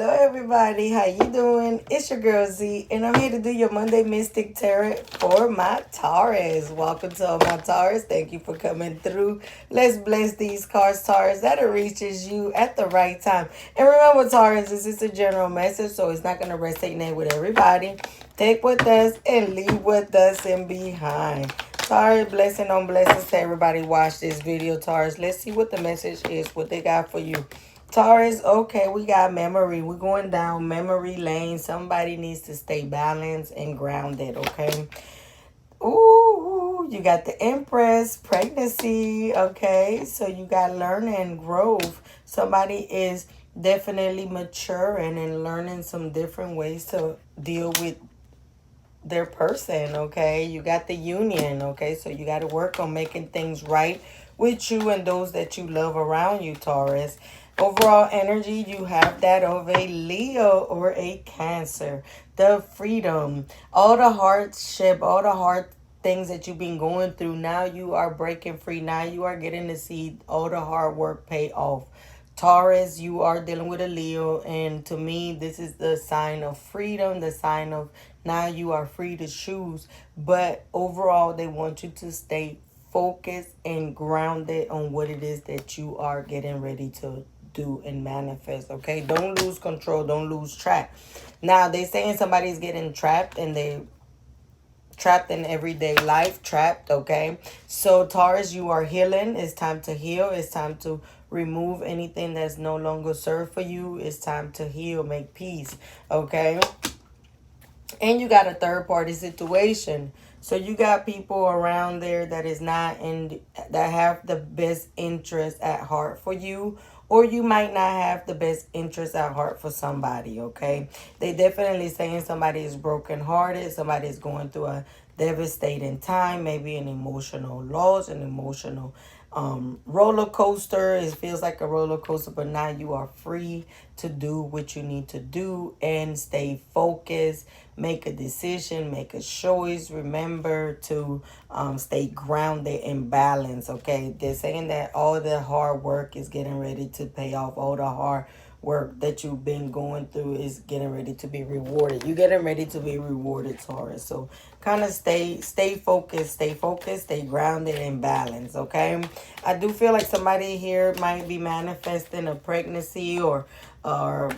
Hello everybody, how you doing? It's your girl Z, and I'm here to do your Monday Mystic Tarot for my Taurus. Welcome to all my Taurus. Thank you for coming through. Let's bless these cards, Taurus, that it reaches you at the right time. And remember, Taurus, this is a general message, so it's not going to resonate with everybody. Take with us and leave with us and behind. Taurus, blessing on blessings to everybody. Watch this video, Taurus. Let's see what the message is, what they got for you. Taurus, okay, we got memory. We're going down memory lane. Somebody needs to stay balanced and grounded, okay? Ooh, you got the Empress, pregnancy, okay? So you got learning, growth. Somebody is definitely maturing and learning some different ways to deal with their person, okay? You got the union, okay? So you got to work on making things right with you and those that you love around you, Taurus. Overall energy, you have that of a Leo or a Cancer. The freedom, all the hardship, all the hard things that you've been going through. Now you are breaking free. Now you are getting to see all the hard work pay off. Taurus, you are dealing with a Leo, and to me, this is the sign of freedom, the sign of now you are free to choose. But overall, they want you to stay focused and grounded on what it is that you are getting ready to do and manifest, okay? Don't lose control, don't lose track. Now, they saying somebody's getting trapped and they trapped in everyday life, trapped, okay? So Taurus, you are healing. It's time to heal. It's time to remove anything that's no longer served for you. It's time to heal, make peace, okay? And you got a third party situation. So you got people around there that is not in, that have the best interest at heart for you, or you might not have the best interest at heart for somebody, okay? They definitely saying somebody is brokenhearted, somebody is going through a devastating time, maybe an emotional loss, an emotional roller coaster. It feels like a roller coaster, but now you are free to do what you need to do and stay focused, make a decision, make a choice. Remember to stay grounded and balanced, okay? They're saying that all the hard work is getting ready to pay off. All the hard work that you've been going through is getting ready to be rewarded. You're getting ready to be rewarded, Taurus. So kind of stay focused, stay grounded and balanced, okay? I do feel like somebody here might be manifesting a pregnancy or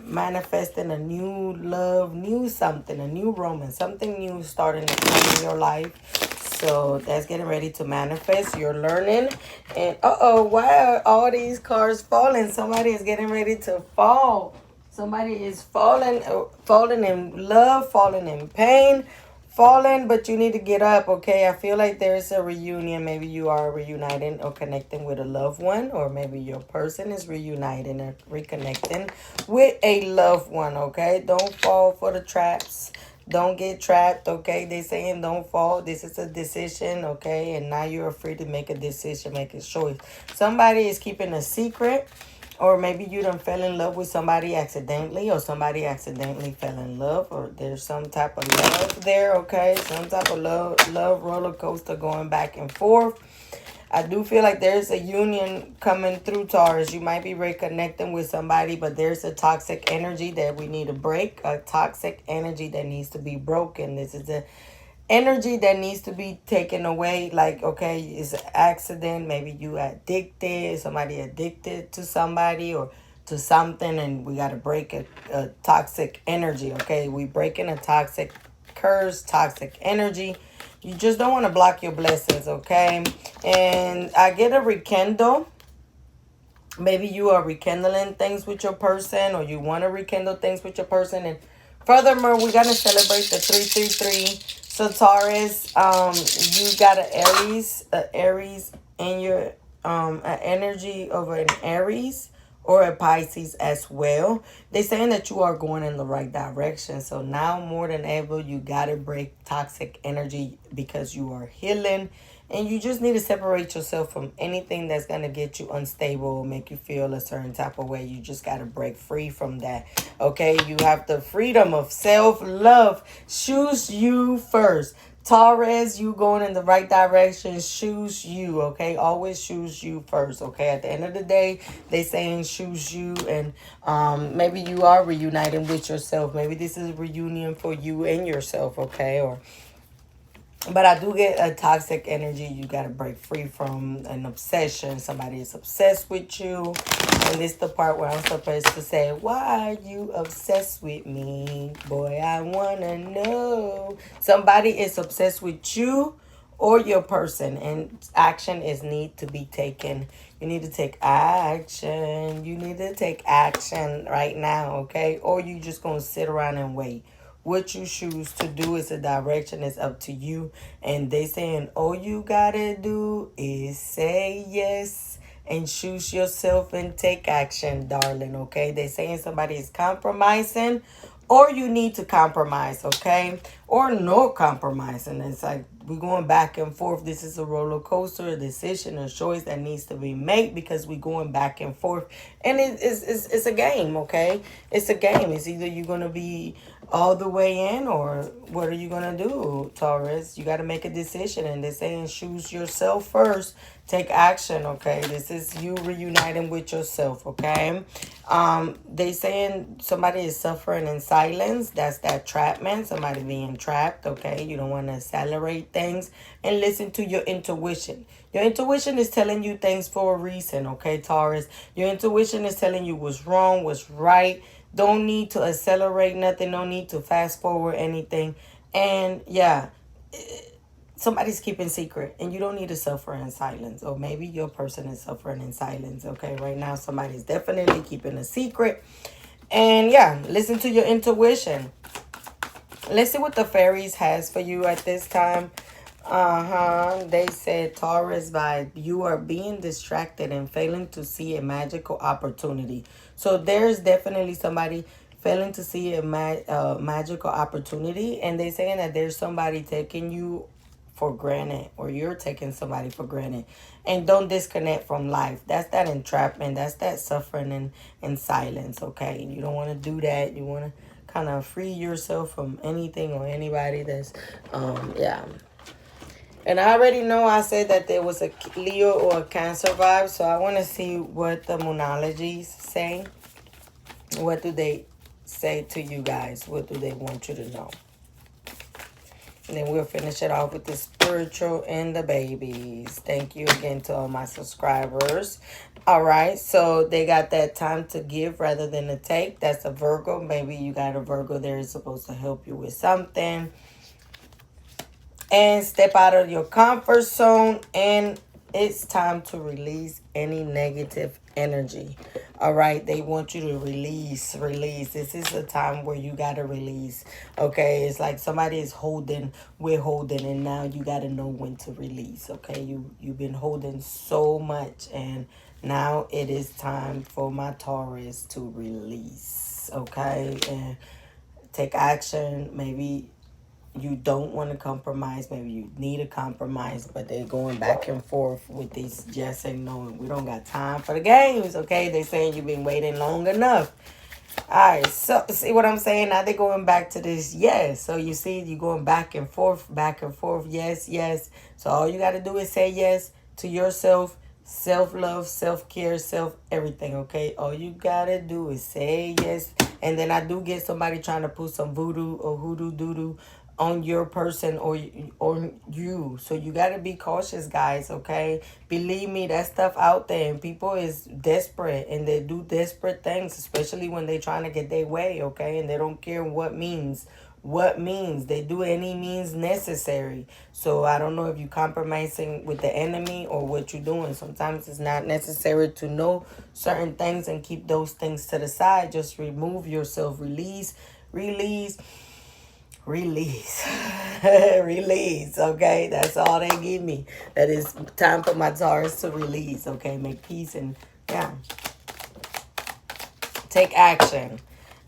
manifesting a new love, new something, a new romance, something new starting to come in your life. So that's getting ready to manifest. You're learning. And why are all these cards falling? Somebody is getting ready to fall. Somebody is falling in love, falling in pain, falling, but you need to get up, okay? I feel like there's a reunion. Maybe you are reuniting or connecting with a loved one, or maybe your person is reuniting or reconnecting with a loved one, okay? Don't fall for the traps. Don't get trapped, okay? They saying don't fall. This is a decision, okay? And now you're free to make a decision, make a choice. Somebody is keeping a secret, or maybe you done fell in love with somebody accidentally, or somebody accidentally fell in love, or there's some type of love there, okay? Some type of love roller coaster going back and forth. I do feel like there's a union coming through, Taurus. You might be reconnecting with somebody, but there's a toxic energy that we need to break. A toxic energy that needs to be broken. This is the energy that needs to be taken away. Like, okay, it's an accident. Maybe you addicted. Somebody addicted to somebody or to something, and we got to break a toxic energy, okay? We breaking a toxic curse, toxic energy. You just don't want to block your blessings, okay? And I get a rekindle. Maybe you are rekindling things with your person, or you want to rekindle things with your person. And furthermore, we're going to celebrate the 333. So Taurus, you got an Aries in your an energy of an Aries or a Pisces as well. They're saying that you are going in the right direction. So now more than ever, you got to break toxic energy because you are healing. And you just need to separate yourself from anything that's going to get you unstable, make you feel a certain type of way. You just got to break free from that. Okay, you have the freedom of self-love. Choose you first. Taurus, you going in the right direction. Choose you, okay? Always choose you first, okay? At the end of the day, they saying choose you, and maybe you are reuniting with yourself. Maybe this is a reunion for you and yourself, okay? Or but I do get a toxic energy. You got to break free from an obsession. Somebody is obsessed with you. And this the part where I'm supposed to say, why are you obsessed with me? Boy, I want to know. Somebody is obsessed with you or your person. And action is need to be taken. You need to take action. You need to take action right now, okay? Or you just going to sit around and wait. What you choose to do is a direction. It's up to you. And they saying all you gotta do is say yes and choose yourself and take action, darling. Okay, they saying somebody is compromising, or you need to compromise, okay, or no compromising. It's like we're going back and forth. This is a roller coaster, a decision, a choice that needs to be made because we're going back and forth, and it's a game, okay? It's a game. It's either you're gonna be all the way in, or what are you gonna do, Taurus? You got to make a decision, and they're saying choose yourself first. Take action, okay? This is you reuniting with yourself, okay? They saying somebody is suffering in silence. That's that trapment. Somebody being trapped, okay? You don't want to accelerate things, and listen to your intuition. Your intuition is telling you things for a reason, okay, Taurus? Your intuition is telling you what's wrong, what's right. Don't need to accelerate nothing. No need to fast forward anything. And yeah, somebody's keeping secret, and you don't need to suffer in silence. Or maybe your person is suffering in silence, okay? Right now, somebody's definitely keeping a secret. And yeah, listen to your intuition. Let's see what the fairies has for you at this time. They said, Taurus vibe, you are being distracted and failing to see a magical opportunity. So there's definitely somebody failing to see a magical opportunity, and they saying that there's somebody taking you for granted, or you're taking somebody for granted. And don't disconnect from life. That's that entrapment. That's that suffering in silence, okay? You don't want to do that. You want to kind of free yourself from anything or anybody that's yeah. And I already know I said that there was a Leo or a Cancer vibe, so I want to see what the Moonologies say. What do they say to you guys? What do they want you to know? And then we'll finish it off with the spiritual and the babies. Thank you again to all my subscribers. All right, so they got that time to give rather than to take. That's a Virgo. Maybe you got a Virgo there is supposed to help you with something. And step out of your comfort zone, and it's time to release any negative energy. All right, they want you to release. This is a time where you got to release, okay? It's like somebody is withholding, and now you got to know when to release, okay? You've been holding so much, and now it is time for my Taurus to release, okay? And take action. Maybe you don't want to compromise. Maybe you need a compromise, but they're going back and forth with these yes and no. We don't got time for the games, okay? They're saying you've been waiting long enough. All right, so see what I'm saying? Now they're going back to this yes. So you see, you're going back and forth, yes, yes. So all you got to do is say yes to yourself, self-love, self-care, self-everything, okay? All you got to do is say yes. And then I do get somebody trying to put some voodoo or hoodoo doodoo on your person or you. So you got to be cautious, guys, okay? Believe me, that stuff out there, and people is desperate, and they do desperate things, especially when they trying to get their way, okay? And they don't care what means. They do any means necessary. So I don't know if you compromising with the enemy or what you're doing. Sometimes it's not necessary to know certain things and keep those things to the side. Just remove yourself, release release. Release, okay? That's all they give me. That is time for my Taurus to release, okay? Make peace and yeah, take action.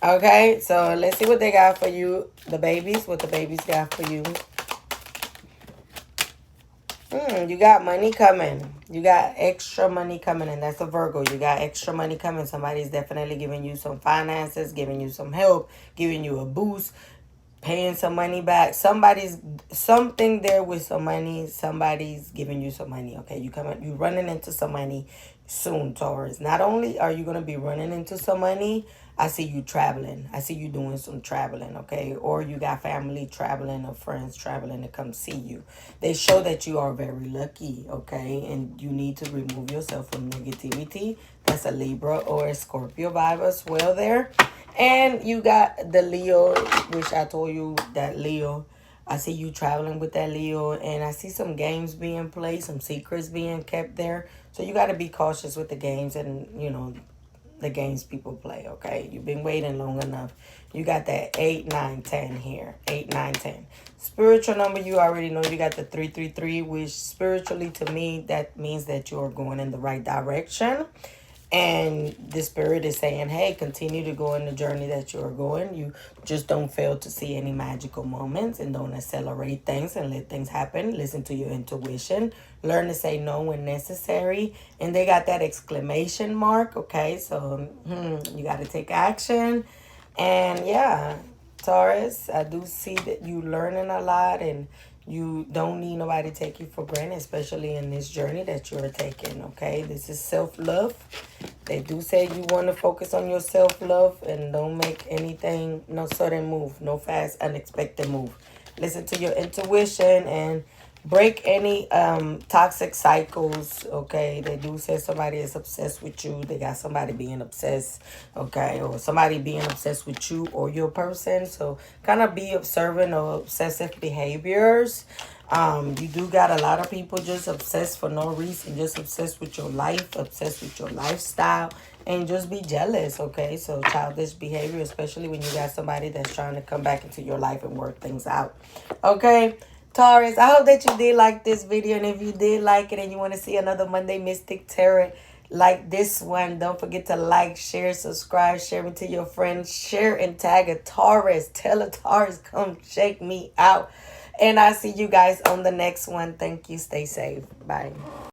Okay, so let's see what they got for you, the babies. What the babies got for you. You got money coming. You got extra money coming, and that's a Virgo. You got extra money coming. Somebody's definitely giving you some finances, giving you some help, giving you a boost. paying some money back. Something there with some money. Somebody's giving you some money. Okay, you running into some money soon, Taurus. Not only are you gonna be running into some money, I see you traveling. I see you doing some traveling. Okay, or you got family traveling or friends traveling to come see you. They show that you are very lucky. Okay, and you need to remove yourself from negativity. That's a Libra or a Scorpio vibe as well there. And you got the Leo, which I told you that Leo. I see you traveling with that Leo, and I see some games being played, some secrets being kept there. So you got to be cautious with the games and, the games people play, okay? You've been waiting long enough. You got that 8, 9, 10 here. 8, 9, 10. Spiritual number, you already know you got the 333, which spiritually to me, that means that you're going in the right direction. And the spirit is saying, hey, continue to go in the journey that you're going. You just don't fail to see any magical moments and don't accelerate things and let things happen. Listen to your intuition. Learn to say no when necessary. And they got that exclamation mark, okay? So you got to take action. And yeah, Taurus, I do see that you learning a lot and you don't need nobody to take you for granted, especially in this journey that you're taking, okay? This is self-love. They do say you want to focus on your self-love and don't make anything, no sudden move, no fast, unexpected move. Listen to your intuition and break any toxic cycles, okay? They do say somebody is obsessed with you. They got somebody being obsessed, okay? Or somebody being obsessed with you or your person. So kind of be observant of obsessive behaviors. You do got a lot of people just obsessed for no reason, just obsessed with your life, obsessed with your lifestyle, and just be jealous, okay? So childish behavior, especially when you got somebody that's trying to come back into your life and work things out, okay? Taurus, I hope that you did like this video, and if you did like it and you want to see another Monday Mystic Tarot like this one, don't forget to like, share, subscribe, share it to your friends, share and tag a Taurus. Tell a Taurus, come check me out. And I'll see you guys on the next one. Thank you. Stay safe. Bye.